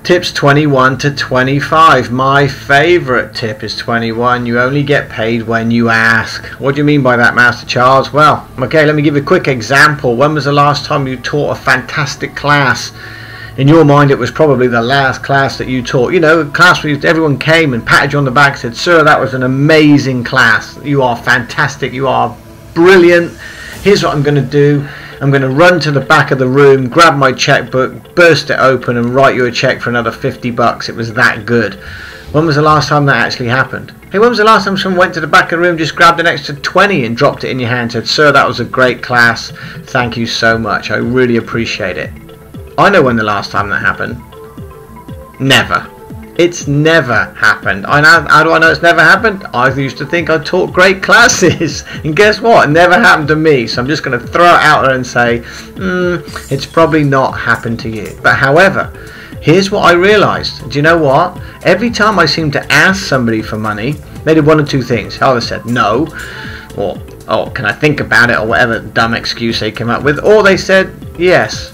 Tips 21 to 25. My favorite tip is 21. You only get paid when you ask. What do you mean by that, Master Charles? Well, okay, let me give you a quick example. When was the last time you taught a fantastic class? In your mind, it was probably the last class that you taught. You know, a class where everyone came and patted you on the back and said, "Sir, that was an amazing class. You are fantastic. You are brilliant. Here's what I'm going to do. I'm going to run to the back of the room, grab my checkbook, burst it open and write you a check for another 50 bucks. It was that good." When was the last time that actually happened? Hey, when was the last time someone went to the back of the room, just grabbed an extra 20 and dropped it in your hand and said, "Sir, that was a great class. Thank you so much. I really appreciate it." I know when the last time that happened. Never. It's never happened. How do I know it's never happened? I used to think I taught great classes, and guess what? It never happened to me. So I'm just going to throw it out there and say, it's probably not happened to you. But however, here's what I realized. Do you know what? Every time I seemed to ask somebody for money, they did one of two things. Either said no, or "Oh, can I think about it," or whatever dumb excuse they came up with, or they said yes.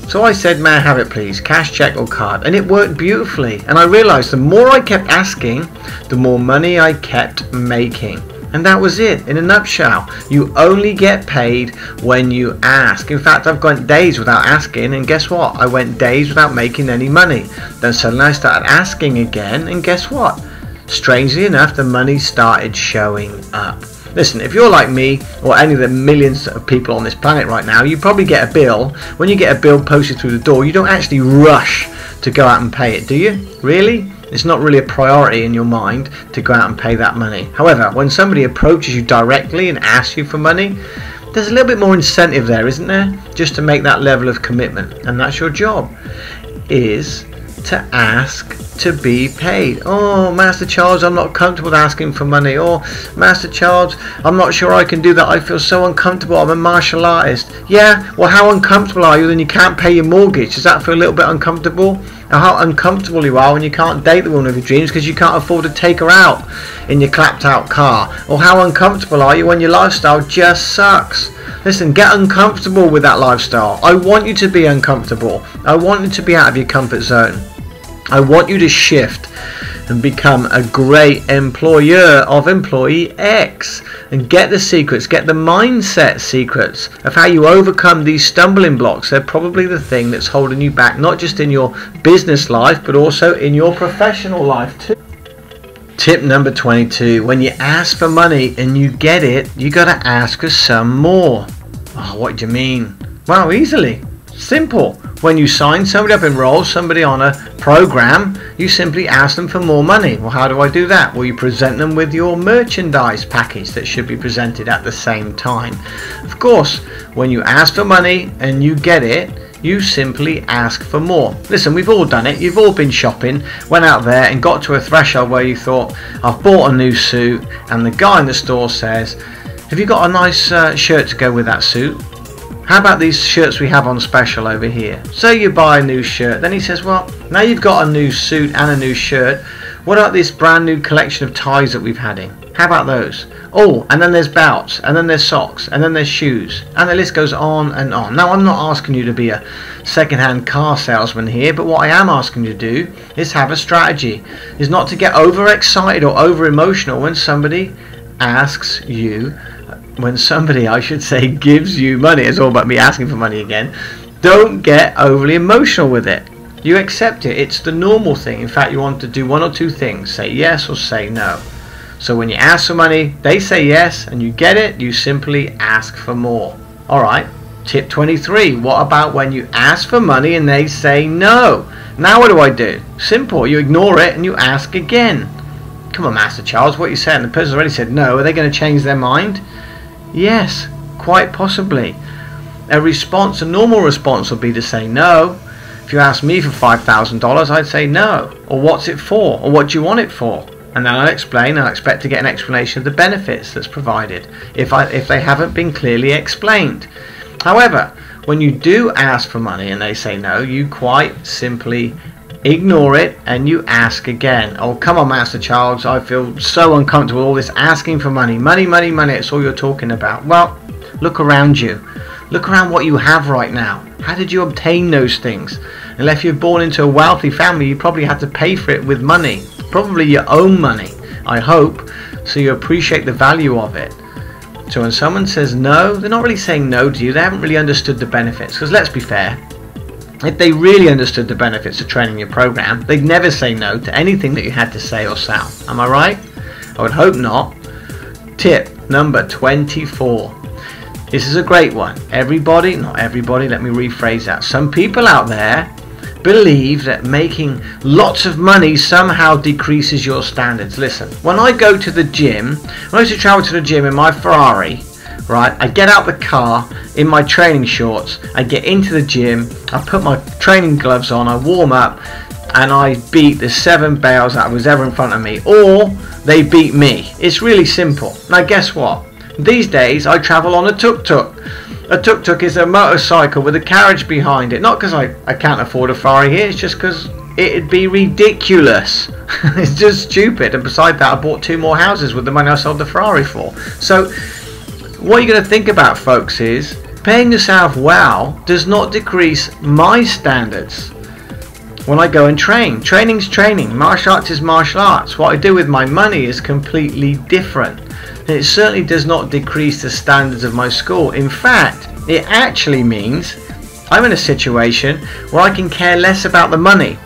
So I said, "May I have it please, cash, check or card?" And it worked beautifully. And I realized the more I kept asking, the more money I kept making. And that was it in a nutshell. You only get paid when you ask. In fact, I've gone days without asking, and guess what? I went days without making any money. Then suddenly I started asking again, and guess what? Strangely enough, the money started showing up. Listen, if you're like me or any of the millions of people on this planet right now, you probably get a bill. When you get a bill posted through the door, you don't actually rush to go out and pay it, do you? Really? It's not really a priority in your mind to go out and pay that money. However, when somebody approaches you directly and asks you for money, there's a little bit more incentive there, isn't there? Just to make that level of commitment. And that's your job, is to ask to be paid. "Oh, Master Charles, I'm not comfortable asking for money." "Oh, Master Charles, I'm not sure I can do that. I feel so uncomfortable. I'm a martial artist." Yeah, well, how uncomfortable are you when you can't pay your mortgage? Does that feel a little bit uncomfortable? Or how uncomfortable you are when you can't date the woman of your dreams because you can't afford to take her out in your clapped out car? Or how uncomfortable are you when your lifestyle just sucks? Listen, get uncomfortable with that lifestyle. I want you to be uncomfortable. I want you to be out of your comfort zone. I want you to shift and become a great employer of employee X, and get the secrets, get the mindset secrets of how you overcome these stumbling blocks. They're probably the thing that's holding you back, not just in your business life, but also in your professional life too. Tip number 22. When you ask for money and you get it, you got to ask for some more. Oh, what do you mean? Well, easily. Simple. When you sign somebody up, enroll somebody on a program, you simply ask them for more money. Well, how do I do that? Well, you present them with your merchandise package that should be presented at the same time. Of course, when you ask for money and you get it, you simply ask for more. Listen, we've all done it. You've all been shopping, went out there and got to a threshold where you thought, "I've bought a new suit," and the guy in the store says, "Have you got a nice shirt to go with that suit? How about these shirts we have on special over here?" So you buy a new shirt. Then he says, "Well, now you've got a new suit and a new shirt. What about this brand new collection of ties that we've had in? How about those? Oh, and then there's belts, and then there's socks, and then there's shoes." And the list goes on and on. Now, I'm not asking you to be a second-hand car salesman here, but what I am asking you to do is have a strategy. Is not to get overexcited or over-emotional when somebody asks you, I should say, gives you money. It's all about me asking for money again. Don't get overly emotional with it. You accept it. It's the normal thing. In fact, you want to do one or two things. Say yes or say no. So when you ask for money, they say yes, and you get it, you simply ask for more. Alright, tip 23. What about when you ask for money and they say no? Now what do? Simple. You ignore it and you ask again. "Come on, Master Charles, what are you saying? The person's already said no. Are they going to change their mind?" Yes, quite possibly. A normal response would be to say no. If you ask me for $5,000, I'd say no. Or what's it for? Or what do you want it for? And then I'll explain. I'll expect to get an explanation of the benefits that's provided if they haven't been clearly explained. However, when you do ask for money and they say no, you quite simply ignore it and you ask again. "Oh, come on, Master Charles, I feel so uncomfortable with all this asking for money. Money, money, money, it's all you're talking about." Well, look around you. Look around what you have right now. How did you obtain those things? Unless you're born into a wealthy family, you probably had to pay for it with money, probably your own money, I hope, so you appreciate the value of it. So when someone says no, they're not really saying no to you. They haven't really understood the benefits. Because let's be fair, if they really understood the benefits of training your program, they'd never say no to anything that you had to say or sell. Am I right? I would hope not. Tip number 24. This is a great one. Everybody, not everybody, let me rephrase that. Some people out there believe that making lots of money somehow decreases your standards. Listen, when I go to the gym, when I used to travel to the gym in my Ferrari, right, I get out the car in my training shorts, I get into the gym, I put my training gloves on, I warm up, and I beat the 7 bales that was ever in front of me, or they beat me. It's really simple. Now guess what? These days I travel on a tuk-tuk. A tuk-tuk is a motorcycle with a carriage behind it. Not because I can't afford a Ferrari here, it's just because it'd be ridiculous. It's just stupid. And beside that, I bought 2 more houses with the money I sold the Ferrari for. So what you're going to think about, folks, is paying yourself well does not decrease my standards when I go and train. Training's training. Martial arts is martial arts. What I do with my money is completely different. It certainly does not decrease the standards of my school. In fact, it actually means I'm in a situation where I can care less about the money.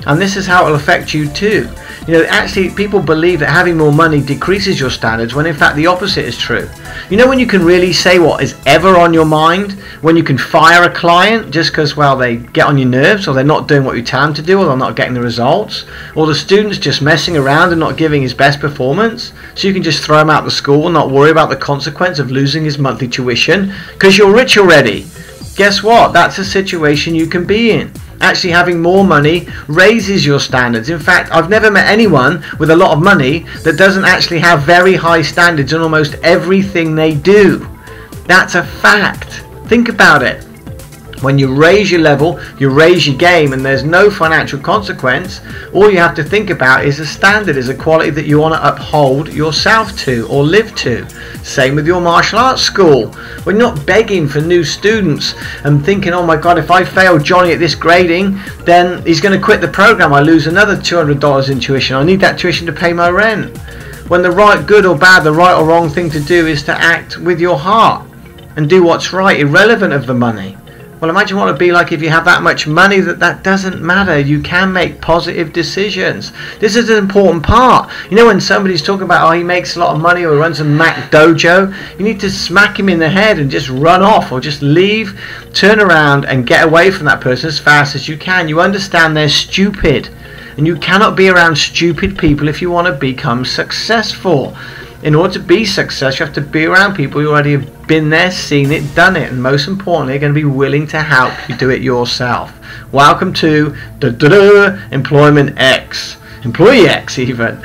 And this is how it will affect you too. You know, actually people believe that having more money decreases your standards when in fact the opposite is true. You know, when you can really say what is ever on your mind, when you can fire a client just because, well, they get on your nerves, or they're not doing what you tell them to do, or they're not getting the results, or the student's just messing around and not giving his best performance, so you can just throw him out of school and not worry about the consequence of losing his monthly tuition because you're rich already. Guess what? That's a situation you can be in. Actually, having more money raises your standards. In fact, I've never met anyone with a lot of money that doesn't actually have very high standards in almost everything they do. That's a fact. Think about it. When you raise your level, you raise your game, and there's no financial consequence, all you have to think about is a standard, is a quality that you want to uphold yourself to or live to. Same with your martial arts school. We're not begging for new students and thinking, oh my God, if I fail Johnny at this grading, then he's going to quit the program. I lose another $200 in tuition. I need that tuition to pay my rent. When the right, good or bad, the right or wrong thing to do is to act with your heart and do what's right, irrelevant of the money. Well, imagine what it would be like if you have that much money that doesn't matter. You can make positive decisions. This is an important part. You know, when somebody's talking about, oh, he makes a lot of money or runs a Mac dojo, you need to smack him in the head and just run off, or just leave, turn around and get away from that person as fast as you can. You understand they're stupid, and you cannot be around stupid people if you want to become successful. In order to be successful, you have to be around people who already have been there, seen it, done it, and most importantly, are going to be willing to help you do it yourself. Welcome to Employment X. Employee X, even.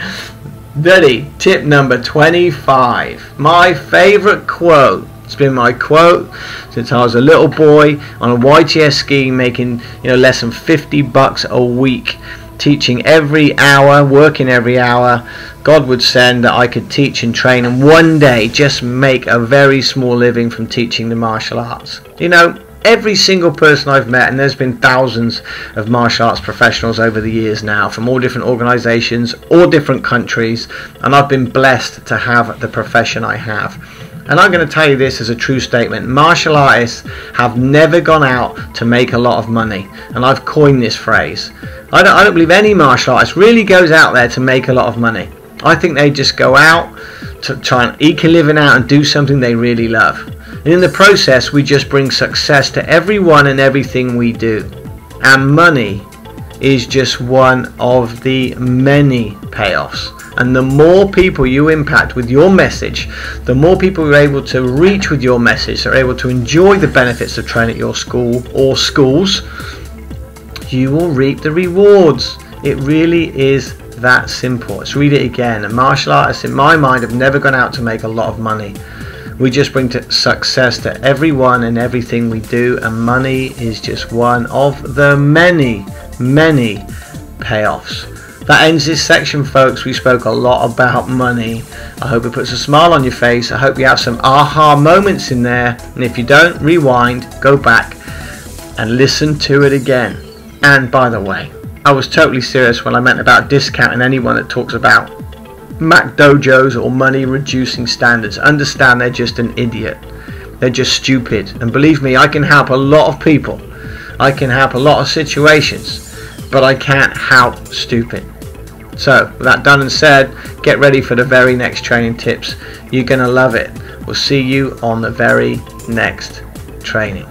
Ready? Tip number 25. My favorite quote. It's been my quote since I was a little boy on a YTS scheme, making less than $50 a week. Teaching every hour, working every hour. God would send that I could teach and train and one day just make a very small living from teaching the martial arts. You know, every single person I've met, and there's been thousands of martial arts professionals over the years now from all different organizations, all different countries, and I've been blessed to have the profession I have. And I'm going to tell you this as a true statement. Martial artists have never gone out to make a lot of money, and I've coined this phrase. I don't believe any martial artist really goes out there to make a lot of money. I think they just go out to try and eke a living out and do something they really love. And in the process, we just bring success to everyone and everything we do. And money is just one of the many payoffs. And the more people you impact with your message, the more people you're able to reach with your message, are able to enjoy the benefits of training at your school or schools, you will reap the rewards. It really is that simple. Let's read it again. Martial artists, in my mind, have never gone out to make a lot of money. We just bring success to everyone and everything we do, and money is just one of the many, many payoffs. That ends this section, folks. We spoke a lot about money. I hope it puts a smile on your face. I hope you have some aha moments in there, and if you don't, rewind, go back and listen to it again. And by the way, I was totally serious when I meant about discounting anyone that talks about Mac dojos or money reducing standards. Understand they're just an idiot. They're just stupid. And believe me, I can help a lot of people. I can help a lot of situations, but I can't help stupid. So with that done and said, get ready for the very next training tips. You're gonna love it. We'll see you on the very next training.